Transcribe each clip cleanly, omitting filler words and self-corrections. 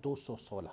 216।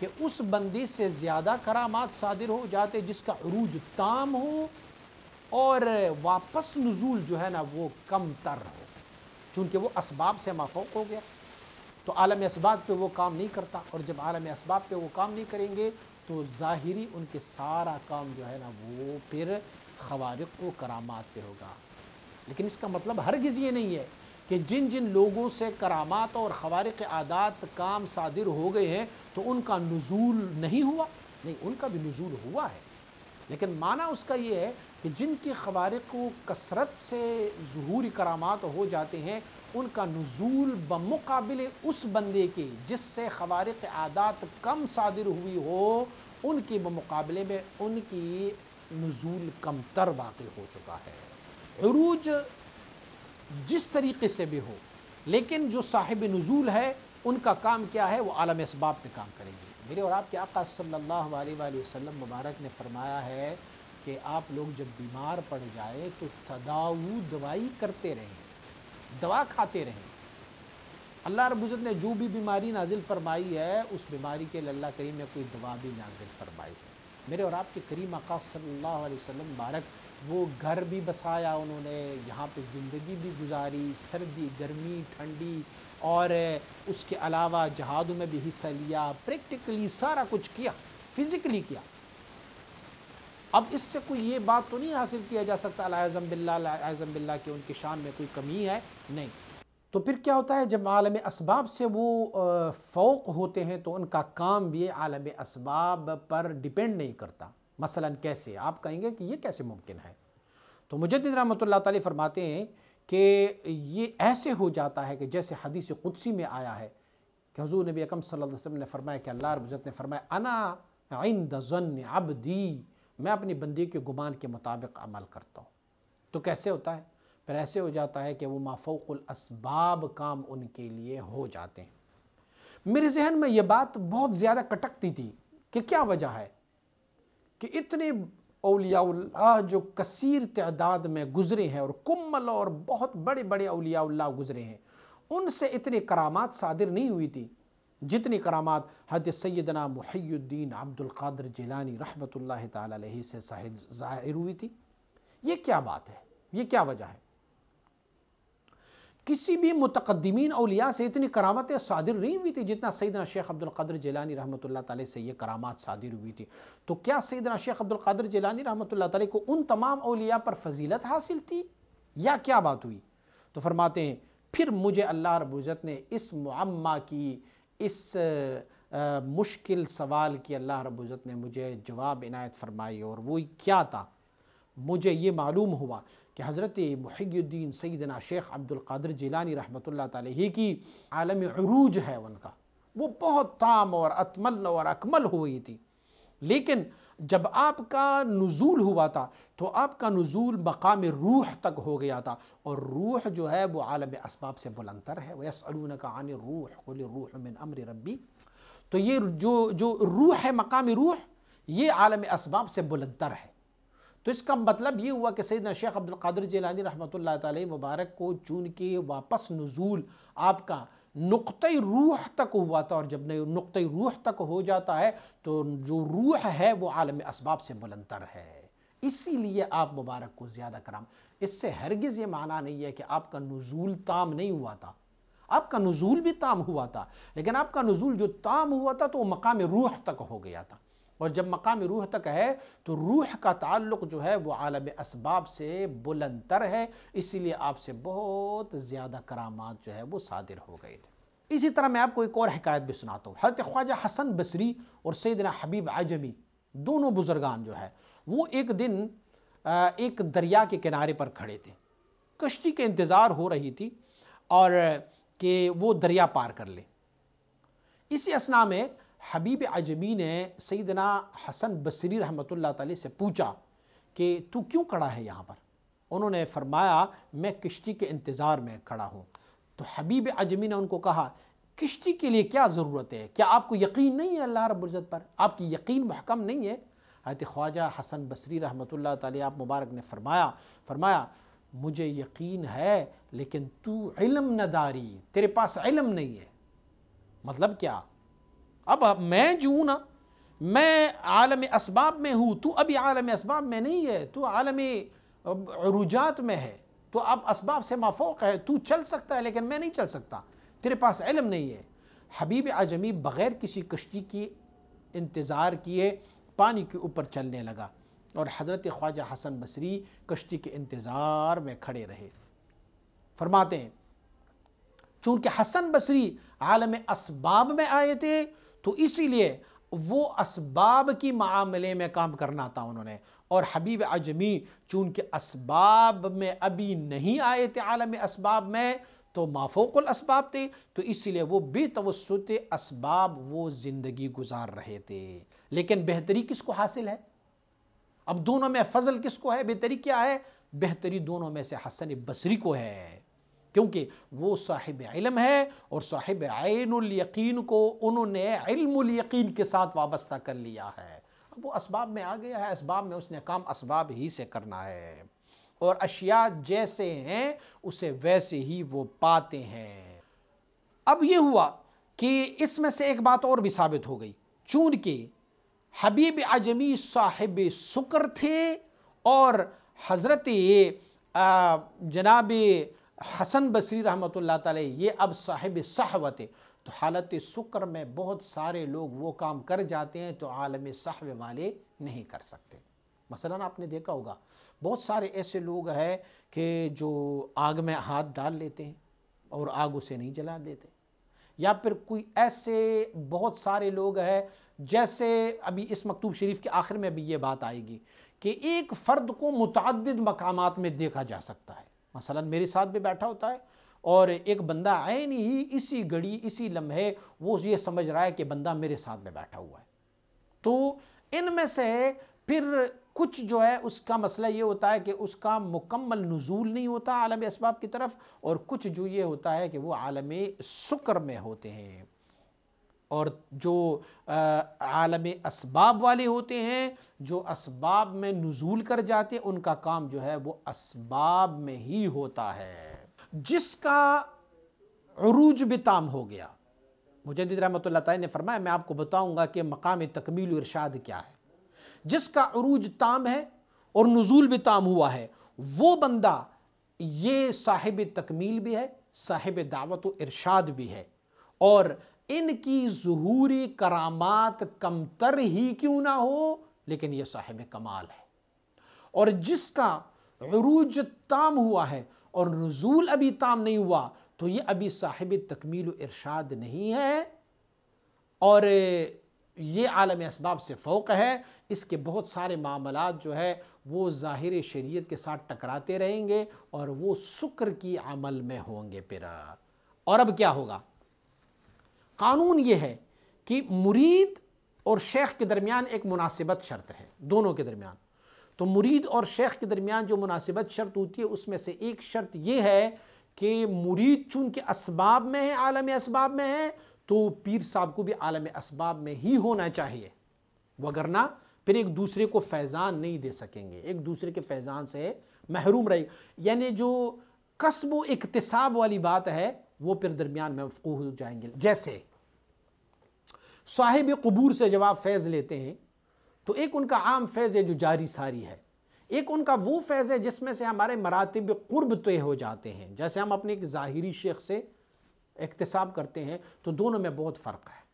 کہ اس بندے سے زیادہ کرامات صادر ہو جاتے جس کا عروج تام ہو اور واپس نزول جو ہے نا وہ کم تر ہو، چونکہ وہ اسباب سے مافوق ہو گیا تو عالم اسباب پہ وہ کام نہیں کرتا، اور جب عالم اسباب پہ وہ کام نہیں کریں گے تو ظاہری ان کے سارا کام جو ہے نا وہ پھر خوارق و کرامات پہ ہوگا۔ لیکن اس کا مطلب ہرگز یہ نہیں ہے کہ جن جن لوگوں سے کرامات اور خوارق عادات کام صادر ہو گئے ہیں تو ان کا نزول نہیں ہوا، نہیں، ان کا بھی نزول ہوا ہے، لیکن معنی اس کا یہ ہے کہ جن کی خوارق و کثرت سے ظہوری کرامات ہو جاتے ہیں ان کا نزول بمقابل اس بندے کے جس سے خوارق عادات کم صادر ہوئی ہو، ان کے بمقابلے میں ان کی نزول کم تر واقع ہو چکا ہے۔ عروج جس طریقے سے بھی ہو، لیکن جو صاحب نزول ہے ان کا کام کیا ہے؟ وہ عالم اسباب پہ کام کریں گے۔ میرے اور آپ کے آقا صلی اللہ علیہ وآلہ وسلم مبارک نے فرمایا ہے کہ آپ لوگ جب بیمار پڑ جائے تو دوائی کرتے رہیں، دوا کھاتے رہیں۔ اللہ رب العزت نے جو بھی بیماری نازل فرمائی ہے اس بیماری کے لیے اللہ کریم نے کوئی دوا بھی نازل فرمائی ہے۔ میرے اور آپ کے کریم آقا صلی اللہ علیہ وسلم مبارک وہ گھر بھی بسایا، انہوں نے یہاں پہ زندگی بھی گزاری، سردی گرمی ٹھنڈی، اور اس کے علاوہ جہادوں میں بھی حصہ لیا، پریکٹیکلی سارا کچھ کیا، فزیکلی کیا۔ اب اس سے کوئی یہ بات تو نہیں حاصل کیا جا سکتا العیاذ باللہ کہ ان کی شان میں کوئی کمی ہے، نہیں۔ تو پھر کیا ہوتا ہے جب عالم اسباب سے وہ فوق ہوتے ہیں تو ان کا کام بھی عالم اسباب پر ڈیپینڈ نہیں کرتا۔ مثلا کیسے؟ آپ کہیں گے کہ یہ کیسے ممکن ہے؟ تو مجدد رحمۃ اللہ تعالی فرماتے ہیں کہ یہ ایسے ہو جاتا ہے کہ جیسے حدیث قدسی میں آیا ہے کہ حضور نبی اکرم صلی اللہ علیہ وسلم نے فرمایا کہ اللہ رب العزت نے فرمایا انا عند ظن عبدی، میں اپنی بندے کے گمان کے مطابق عمل کرتا ہوں۔ تو کیسے ہوتا ہے؟ پھر ایسے ہو جاتا ہے کہ وہ مافوق الاسباب کام ان کے لیے ہو جاتے ہیں۔ میرے ذہن میں یہ بات بہت زیادہ کٹکتی تھی کہ کیا وجہ ہے کہ اتنے اولیاء اللہ جو کثیر تعداد میں گزرے ہیں اور کمل اور بہت بڑے بڑے اولیاء اللہ گزرے ہیں، ان سے اتنی کرامات صادر نہیں ہوئی تھی جتنی کرامات حضرت سیدنا محی الدین عبد القادر جیلانی رحمۃ اللہ تعالی علیہ سے ظاہر ہوئی تھی۔ یہ کیا بات ہے؟ یہ کیا وجہ ہے؟ کسی بھی متقدمین اولیاء سے اتنی کرامتیں صادر نہیں ہوئی تھی جتنا سیدنا شیخ عبد القادر جیلانی رحمۃ اللہ تعالی سے یہ کرامات صادر ہوئی تھی۔ تو کیا سیدنا شیخ عبد القادر جیلانی رحمۃ اللہ تعالی کو ان تمام اولیاء پر فضیلت حاصل تھی یا کیا بات ہوئی؟ تو فرماتے ہیں پھر مجھے اللہ رب العزت نے اس معمہ کی، اس مشکل سوال کی اللہ رب العزت نے مجھے جواب عنایت فرمائی، اور وہ کیا تھا؟ مجھے یہ معلوم ہوا کہ حضرت محی الدین سیدنا شیخ عبد القادر جیلانی رحمۃ اللہ تعالی کی عالم عروج ہے ان کا، وہ بہت تام اور اتمل اور اکمل ہوئی تھی، لیکن جب آپ کا نزول ہوا تھا تو آپ کا نزول مقام روح تک ہو گیا تھا، اور روح جو ہے وہ عالم اسباب سے بلندر ہے۔ وَيَسْأَلُونَكَ عَنِ الرُّوحِ قُلِ الرُّوحُ مِنْ أَمْرِ رَبِّي۔ تو یہ جو روح ہے، مقام روح، یہ عالم اسباب سے بلندر ہے۔ تو اس کا مطلب یہ ہوا کہ سیدنا شیخ عبد القادر جیلانی رحمۃ اللہ تعالی مبارک کو چونکہ واپس نزول آپ کا نقطۂ روح تک ہوا تھا، اور جب نقطۂ روح تک ہو جاتا ہے تو جو روح ہے وہ عالم اسباب سے بلندر ہے، اسی لیے آپ مبارک کو زیادہ کرام۔ اس سے ہرگز یہ معنی نہیں ہے کہ آپ کا نزول تام نہیں ہوا تھا، آپ کا نزول بھی تام ہوا تھا، لیکن آپ کا نزول جو تام ہوا تھا تو وہ مقام روح تک ہو گیا تھا، اور جب مقام روح تک ہے تو روح کا تعلق جو ہے وہ عالم اسباب سے بلندر ہے، اسی لیے آپ سے بہت زیادہ کرامات جو ہے وہ صادر ہو گئے تھے۔ اسی طرح میں آپ کو ایک اور حکایت بھی سناتا ہوں۔ حضرت خواجہ حسن بصری اور سیدنا حبیب عجمی دونوں بزرگان جو ہے وہ ایک دن ایک دریا کے کنارے پر کھڑے تھے، کشتی کے انتظار ہو رہی تھی اور کہ وہ دریا پار کر لے۔ اسی اثناء میں حبیب عجمی نے سیدنا حسن بصری رحمۃ اللہ تعالی سے پوچھا کہ تو کیوں کھڑا ہے یہاں پر؟ انہوں نے فرمایا میں کشتی کے انتظار میں کھڑا ہوں۔ تو حبیب عجمی نے ان کو کہا کشتی کے لیے کیا ضرورت ہے؟ کیا آپ کو یقین نہیں ہے اللہ رب العزت پر؟ آپ کی یقین محکم نہیں ہے؟ حضرت خواجہ حسن بصری رحمۃ اللہ تعالی آپ مبارک نے فرمایا مجھے یقین ہے لیکن تو علم نہ داری، تیرے پاس علم نہیں ہے۔ مطلب کیا؟ اب میں جو ہوں نا، میں عالم اسباب میں ہوں، تو ابھی عالم اسباب میں نہیں ہے، تو عالم عروجات میں ہے، تو اب اسباب سے مافوق ہے، تو چل سکتا ہے لیکن میں نہیں چل سکتا، تیرے پاس علم نہیں ہے۔ حبیب اعجمی بغیر کسی کشتی کی انتظار کیے پانی کے اوپر چلنے لگا، اور حضرت خواجہ حسن بصری کشتی کے انتظار میں کھڑے رہے۔ فرماتے ہیں چونکہ حسن بصری عالم اسباب میں آئے تھے تو اسی لیے وہ اسباب کی معاملے میں کام کرنا تھا انہوں نے، اور حبیب اعجمی چونکہ اسباب میں ابھی نہیں آئے تھے، عالم اسباب میں تو مافوق الاسباب تھے، تو اسی لیے وہ بے توسط اسباب وہ زندگی گزار رہے تھے۔ لیکن بہتری کس کو حاصل ہے؟ اب دونوں میں فضل کس کو ہے، بہتری کیا ہے؟ بہتری دونوں میں سے حسن بصری کو ہے، کیونکہ وہ صاحب علم ہے، اور صاحب عین الیقین کو انہوں نے علم الیقین کے ساتھ وابستہ کر لیا ہے۔ اب وہ اسباب میں آ گیا ہے، اسباب میں اس نے کام اسباب ہی سے کرنا ہے، اور اشیاء جیسے ہیں اسے ویسے ہی وہ پاتے ہیں۔ اب یہ ہوا کہ اس میں سے ایک بات اور بھی ثابت ہو گئی، چونکہ حبیب اعجمی صاحب سکر تھے، اور حضرت جناب حسن بصری رحمۃ اللہ تعالی یہ اب صاحب صحوہ تھے، تو حالت سکر میں بہت سارے لوگ وہ کام کر جاتے ہیں تو عالم صحوہ والے نہیں کر سکتے۔ مثلا آپ نے دیکھا ہوگا بہت سارے ایسے لوگ ہیں کہ جو آگ میں ہاتھ ڈال لیتے ہیں اور آگ اسے نہیں جلا دیتے، یا پھر کوئی ایسے بہت سارے لوگ ہیں، جیسے ابھی اس مکتوب شریف کے آخر میں بھی یہ بات آئے گی کہ ایک فرد کو متعدد مقامات میں دیکھا جا سکتا ہے۔ مثلا میرے ساتھ بھی بیٹھا ہوتا ہے، اور ایک بندہ عین ہی اسی گھڑی اسی لمحے وہ یہ سمجھ رہا ہے کہ بندہ میرے ساتھ میں بیٹھا ہوا ہے۔ تو ان میں سے پھر کچھ جو ہے اس کا مسئلہ یہ ہوتا ہے کہ اس کا مکمل نزول نہیں ہوتا عالم اسباب کی طرف، اور کچھ جو یہ ہوتا ہے کہ وہ عالم سکر میں ہوتے ہیں، اور جو عالم اسباب والے ہوتے ہیں جو اسباب میں نزول کر جاتے ہیں، ان کا کام جو ہے وہ اسباب میں ہی ہوتا ہے۔ جس کا عروج بھی تام ہو گیا، مجدد رحمۃ اللہ تعالی نے فرمایا میں آپ کو بتاؤں گا کہ مقام تکمیل و ارشاد کیا ہے۔ جس کا عروج تام ہے اور نزول بھی تام ہوا ہے، وہ بندہ یہ صاحب تکمیل بھی ہے، صاحب دعوت و ارشاد بھی ہے، اور ان کی ظہوری کرامات کمتر ہی کیوں نہ ہو لیکن یہ صاحب کمال ہے۔ اور جس کا عروج تام ہوا ہے اور نزول ابھی تام نہیں ہوا تو یہ ابھی صاحب تکمیل و ارشاد نہیں ہے، اور یہ عالم اسباب سے فوق ہے۔ اس کے بہت سارے معاملات جو ہے وہ ظاہر شریعت کے ساتھ ٹکراتے رہیں گے، اور وہ سکر کی عمل میں ہوں گے پھر۔ اور اب کیا ہوگا؟ قانون یہ ہے کہ مرید اور شیخ کے درمیان ایک مناسبت شرط ہے، دونوں کے درمیان۔ تو مرید اور شیخ کے درمیان جو مناسبت شرط ہوتی ہے اس میں سے ایک شرط یہ ہے کہ مرید چونکہ اسباب میں ہے، عالم اسباب میں ہے، تو پیر صاحب کو بھی عالم اسباب میں ہی ہونا چاہیے، وگرنہ پھر ایک دوسرے کو فیضان نہیں دے سکیں گے، ایک دوسرے کے فیضان سے محروم رہے گا۔ یعنی جو کسب و اکتساب والی بات ہے وہ پھر درمیان میں مفقود ہو جائیں گے۔ جیسے صاحب قبور سے جب آپ فیض لیتے ہیں تو ایک ان کا عام فیض ہے جو جاری ساری ہے، ایک ان کا وہ فیض ہے جس میں سے ہمارے مراتب قرب طے ہو جاتے ہیں۔ جیسے ہم اپنے ایک ظاہری شیخ سے اکتساب کرتے ہیں تو دونوں میں بہت فرق ہے۔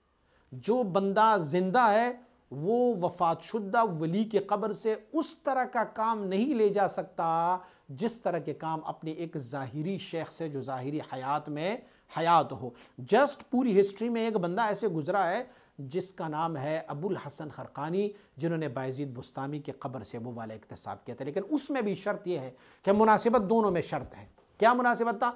جو بندہ زندہ ہے وہ وفات شدہ ولی کے قبر سے اس طرح کا کام نہیں لے جا سکتا جس طرح کے کام اپنے ایک ظاہری شیخ سے جو ظاہری حیات میں حیات ہو۔ جسٹ پوری ہسٹری میں ایک بندہ ایسے گزرا ہے جس کا نام ہے ابو الحسن خرقانی، جنہوں نے بایزید بستامی کے قبر سے وہ والا اکتساب کیا تھا، لیکن اس میں بھی شرط یہ ہے کہ مناسبت دونوں میں شرط ہے۔ کیا مناسبت تھا؟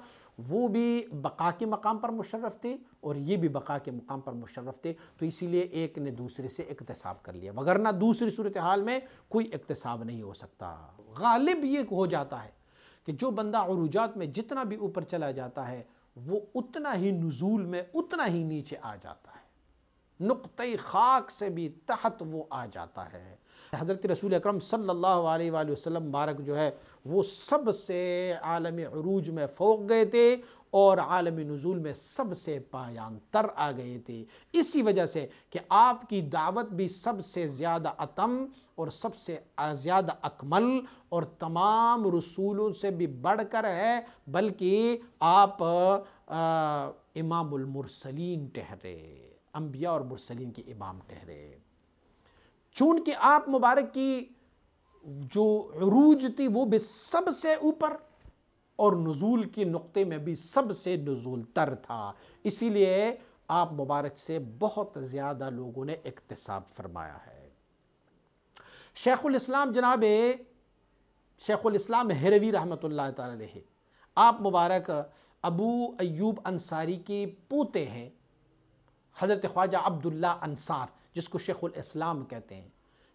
وہ بھی بقا کے مقام پر مشرف تھے اور یہ بھی بقا کے مقام پر مشرف تھے، تو اسی لیے ایک نے دوسرے سے اکتساب کر لیا، وگرنہ دوسری صورتحال میں کوئی اکتساب نہیں ہو سکتا۔ غالب یہ ہو جاتا ہے کہ جو بندہ عروجات میں جتنا بھی اوپر چلا جاتا ہے وہ اتنا ہی نزول میں اتنا ہی نیچے آ جاتا ہے، نقطۂ خاک سے بھی تحت وہ آ جاتا ہے۔ حضرت رسول اکرم صلی اللہ علیہ وآلہ وسلم مبارک جو ہے وہ سب سے عالم عروج میں فوق گئے تھے اور عالم نزول میں سب سے پایان تر آ گئے تھے، اسی وجہ سے کہ آپ کی دعوت بھی سب سے زیادہ اتم اور سب سے زیادہ اکمل اور تمام رسولوں سے بھی بڑھ کر ہے، بلکہ آپ امام المرسلین ٹھہرے، انبیاء اور مرسلین کے امام ٹھہرے۔ چونکہ آپ مبارک کی جو عروج تھی وہ بھی سب سے اوپر اور نزول کی نقطے میں بھی سب سے نزول تر تھا، اسی لیے آپ مبارک سے بہت زیادہ لوگوں نے اکتساب فرمایا ہے۔ شیخ الاسلام جناب شیخ الاسلام ہروی رحمۃ اللہ تعالی علیہ، آپ مبارک ابو ایوب انصاری کے پوتے ہیں، حضرت خواجہ عبداللہ انصار جس کو شیخ الاسلام کہتے ہیں،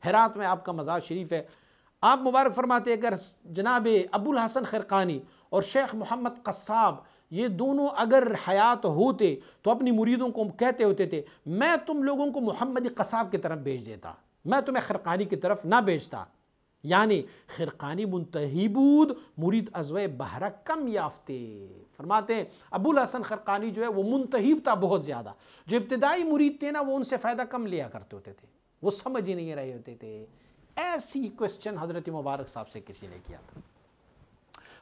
ہرات میں آپ کا مزار شریف ہے۔ آپ مبارک فرماتے ہیں اگر جناب ابو الحسن خرقانی اور شیخ محمد قصاب یہ دونوں اگر حیات ہوتے تو اپنی مریدوں کو کہتے ہوتے تھے میں تم لوگوں کو محمد قصاب کی طرف بھیج دیتا، میں تمہیں خرقانی کی طرف نہ بھیجتا، یعنی خرقانی منتہی بود مرید ازوے بہرہ کم یافتے۔ فرماتے ہیں ابو الحسن خرقانی جو ہے وہ منتہیب تھا بہت زیادہ، جو ابتدائی مرید تھے نا وہ ان سے فائدہ کم لیا کرتے ہوتے تھے، وہ سمجھ ہی نہیں رہے ہوتے تھے۔ ایسی کوسچن حضرت مبارک صاحب سے کسی نے کیا تھا،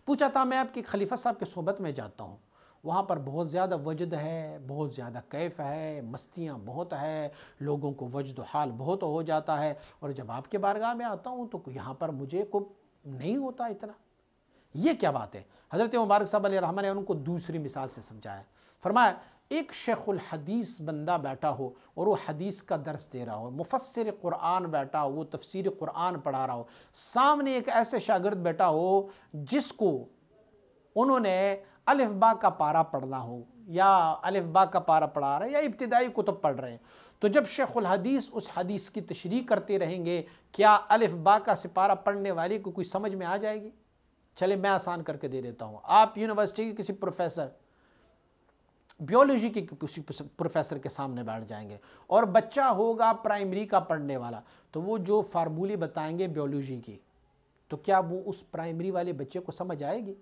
پوچھا تھا میں آپ کی خلیفہ صاحب کے صحبت میں جاتا ہوں، وہاں پر بہت زیادہ وجد ہے، بہت زیادہ کیف ہے، مستیاں بہت ہے، لوگوں کو وجد و حال بہت ہو جاتا ہے، اور جب آپ کے بارگاہ میں آتا ہوں تو یہاں پر مجھے کو نہیں ہوتا اتنا، یہ کیا بات ہے؟ حضرت مبارک صاحب علیہ الرحمہ نے ان کو دوسری مثال سے سمجھایا، فرمایا ایک شیخ الحدیث بندہ بیٹھا ہو اور وہ حدیث کا درس دے رہا ہو، مفسر قرآن بیٹھا ہو، وہ تفسیر قرآن پڑھا رہا ہو، سامنے ایک ایسے شاگرد بیٹھا ہو جس کو انہوں نے الف با کا پارہ پڑھنا ہو یا الف با کا پارہ پڑھا رہے ہیں یا ابتدائی کتب پڑھ رہے ہیں، تو جب شیخ الحدیث اس حدیث کی تشریح کرتے رہیں گے کیا الف با کا سپارہ پڑھنے والے کو کوئی سمجھ میں آ جائے گی؟ چلے میں آسان کر کے دے دیتا ہوں، آپ یونیورسٹی کے کسی پروفیسر بیولوجی کے کسی پروفیسر کے سامنے بیٹھ جائیں گے اور بچہ ہوگا پرائمری کا پڑھنے والا، تو وہ جو فارمولے بتائیں گے بیولوجی کی تو کیا وہ اس پرائمری والے بچے کو سمجھ آئے گی؟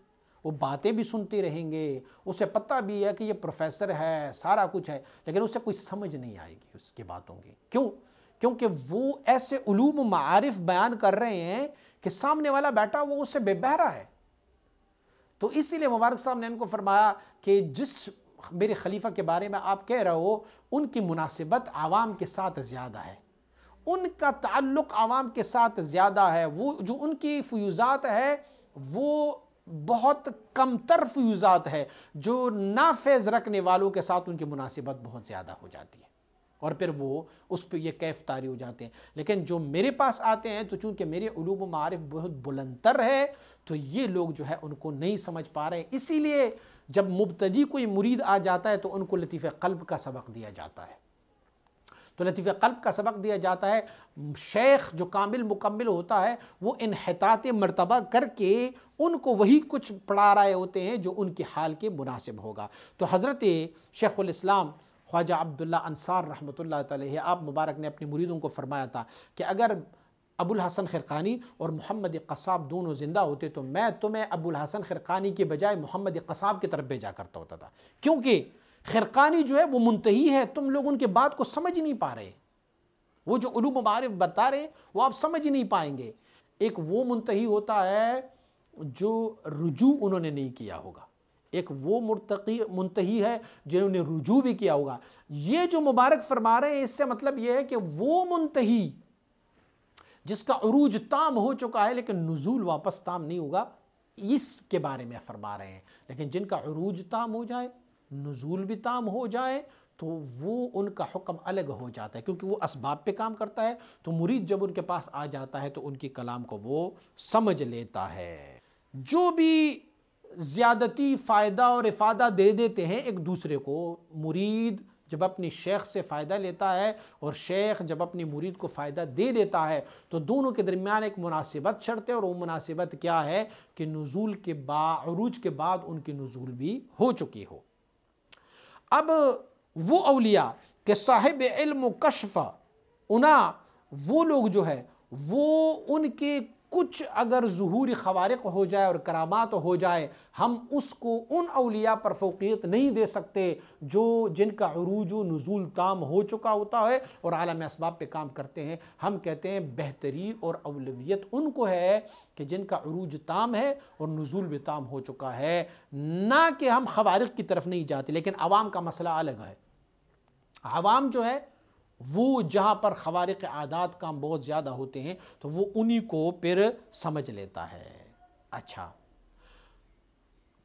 وہ باتیں بھی سنتے رہیں گے، اسے پتہ بھی ہے کہ یہ پروفیسر ہے، سارا کچھ ہے، لیکن اسے کوئی سمجھ نہیں آئے گی اس کی باتوں کی۔ کیوں؟ کیونکہ وہ ایسے علوم و معارف بیان کر رہے ہیں کہ سامنے والا بیٹا وہ اس سے بے بہرا ہے۔ تو اسی لیے مبارک صاحب نے ان کو فرمایا کہ جس میرے خلیفہ کے بارے میں آپ کہہ رہے ہو ان کی مناسبت عوام کے ساتھ زیادہ ہے، ان کا تعلق عوام کے ساتھ زیادہ ہے، وہ جو ان کی فیوزات ہے وہ بہت کم تر فیوزات ہے، جو نافذ رکھنے والوں کے ساتھ ان کی مناسبت بہت زیادہ ہو جاتی ہے اور پھر وہ اس پہ یہ کیف طاری ہو جاتے ہیں، لیکن جو میرے پاس آتے ہیں تو چونکہ میرے علوم و معارف بہت بلند تر ہے تو یہ لوگ جو ہے ان کو نہیں سمجھ پا رہے ہیں، اسی لیے جب مبتدی کوئی مرید آ جاتا ہے تو ان کو لطیف قلب کا سبق دیا جاتا ہے، تو لطیف قلب کا سبق دیا جاتا ہے، شیخ جو کامل مکمل ہوتا ہے وہ انحطاط مرتبہ کر کے ان کو وہی کچھ پڑھا رہے ہوتے ہیں جو ان کے حال کے مناسب ہوگا۔ تو حضرت شیخ الاسلام خواجہ عبداللہ انصار رحمۃ اللہ تعالیہ آپ مبارک نے اپنی مریدوں کو فرمایا تھا کہ اگر ابو الحسن خرقانی اور محمد قصاب دونوں زندہ ہوتے تو میں تمہیں ابو الحسن خرقانی کے بجائے محمد قصاب کی طرف بھیجا کرتا ہوتا تھا، کیونکہ خرقانی جو ہے وہ منتہی ہے، تم لوگ ان کے بات کو سمجھ ہی نہیں پا رہے، وہ جو علوم و معارف بتا رہے وہ آپ سمجھ ہی نہیں پائیں گے۔ ایک وہ منتہی ہوتا ہے جو رجوع انہوں نے نہیں کیا ہوگا، ایک وہ منتہی ہے جنہوں نے رجوع بھی کیا ہوگا۔ یہ جو مبارک فرما رہے ہیں اس سے مطلب یہ ہے کہ وہ منتہی جس کا عروج تام ہو چکا ہے لیکن نزول واپس تام نہیں ہوگا، اس کے بارے میں فرما رہے ہیں، لیکن جن کا عروج تام ہو جائے نزول بھی تام ہو جائے تو وہ ان کا حکم الگ ہو جاتا ہے، کیونکہ وہ اسباب پہ کام کرتا ہے، تو مرید جب ان کے پاس آ جاتا ہے تو ان کی کلام کو وہ سمجھ لیتا ہے۔ جو بھی زیادتی فائدہ اور افادہ دے دیتے ہیں ایک دوسرے کو، مرید جب اپنی شیخ سے فائدہ لیتا ہے اور شیخ جب اپنی مرید کو فائدہ دے دیتا ہے تو دونوں کے درمیان ایک مناسبت چڑھتے اور وہ مناسبت کیا ہے کہ نزول کے بعد، عروج کے بعد ان کی نزول بھی ہو چکی ہو۔ اب وہ اولیاء کہ صاحب علم و کشف، وہ لوگ جو ہے وہ ان کے کچھ اگر ظہور خوارق ہو جائے اور کرامات ہو جائے، ہم اس کو ان اولیاء پر فوقیت نہیں دے سکتے جن کا عروج و نزول تام ہو چکا ہوتا ہے اور عالم اسباب پہ کام کرتے ہیں۔ ہم کہتے ہیں بہتری اور اولویت ان کو ہے کہ جن کا عروج تام ہے اور نزول بھی تام ہو چکا ہے، نہ کہ ہم خوارق کی طرف نہیں جاتے۔ لیکن عوام کا مسئلہ الگ ہے۔ عوام جو ہے وہ جہاں پر خوارق عادات کام بہت زیادہ ہوتے ہیں تو وہ انہی کو پھر سمجھ لیتا ہے۔ اچھا،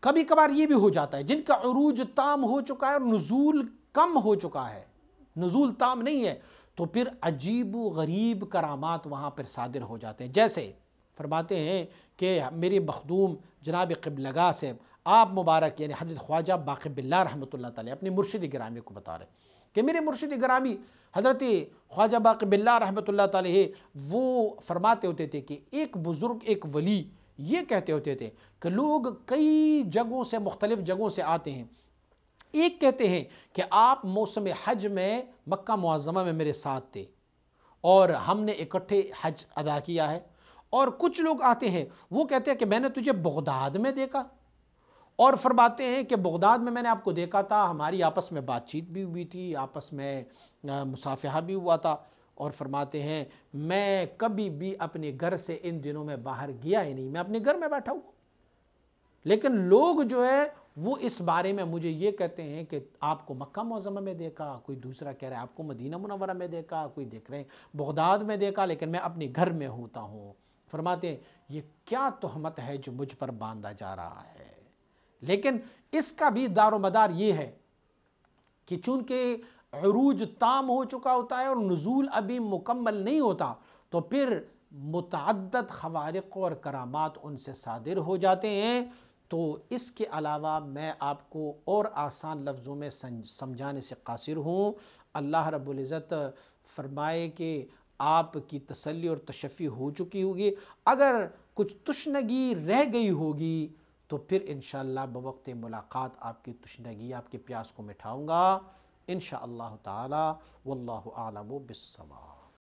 کبھی کبھار یہ بھی ہو جاتا ہے جن کا عروج تام ہو چکا ہے اور نزول کم ہو چکا ہے، نزول تام نہیں ہے، تو پھر عجیب و غریب کرامات وہاں پر صادر ہو جاتے ہیں۔ جیسے فرماتے ہیں کہ میری مخدوم جناب قبلہ گاہ سے آپ مبارک یعنی حضرت خواجہ باقی باللہ رحمۃ اللہ تعالی اپنے مرشد گرامی کو بتا رہے کہ میرے مرشد گرامی حضرت خواجہ باقی باللہ رحمۃ اللہ تعالی وہ فرماتے ہوتے تھے کہ ایک بزرگ ایک ولی یہ کہتے ہوتے تھے کہ لوگ کئی جگہوں سے مختلف جگہوں سے آتے ہیں، ایک کہتے ہیں کہ آپ موسم حج میں مکہ معظمہ میں میرے ساتھ تھے اور ہم نے اکٹھے حج ادا کیا ہے، اور کچھ لوگ آتے ہیں وہ کہتے ہیں کہ میں نے تجھے بغداد میں دیکھا، اور فرماتے ہیں کہ بغداد میں نے آپ کو دیکھا تھا، ہماری آپس میں بات چیت بھی ہوئی تھی، آپس میں مصافحہ بھی ہوا تھا، اور فرماتے ہیں میں کبھی بھی اپنے گھر سے ان دنوں میں باہر گیا ہی نہیں، میں اپنے گھر میں بیٹھا ہوں۔ لیکن لوگ جو ہے وہ اس بارے میں مجھے یہ کہتے ہیں کہ آپ کو مکہ معظمہ میں دیکھا، کوئی دوسرا کہہ رہا ہے آپ کو مدینہ منورہ میں دیکھا، کوئی دیکھ رہے ہیں بغداد میں دیکھا، لیکن میں اپنے گھر میں ہوتا ہوں۔ فرماتے ہیں یہ کیا تہمت ہے جو مجھ پر باندھا جا رہا ہے؟ لیکن اس کا بھی دار و مدار یہ ہے کہ چونکہ عروج تام ہو چکا ہوتا ہے اور نزول ابھی مکمل نہیں ہوتا، تو پھر متعدد خوارق اور کرامات ان سے صادر ہو جاتے ہیں۔ تو اس کے علاوہ میں آپ کو اور آسان لفظوں میں سمجھانے سے قاصر ہوں۔ اللہ رب العزت فرمائے کہ آپ کی تسلی اور تشفی ہو چکی ہوگی، اگر کچھ تشنگی رہ گئی ہوگی تو پھر انشاءاللہ بوقت ملاقات آپ کی تشنگی آپ کے پیاس کو مٹھاؤں گا انشاءاللہ تعالی، واللہ اعلم بالصواب۔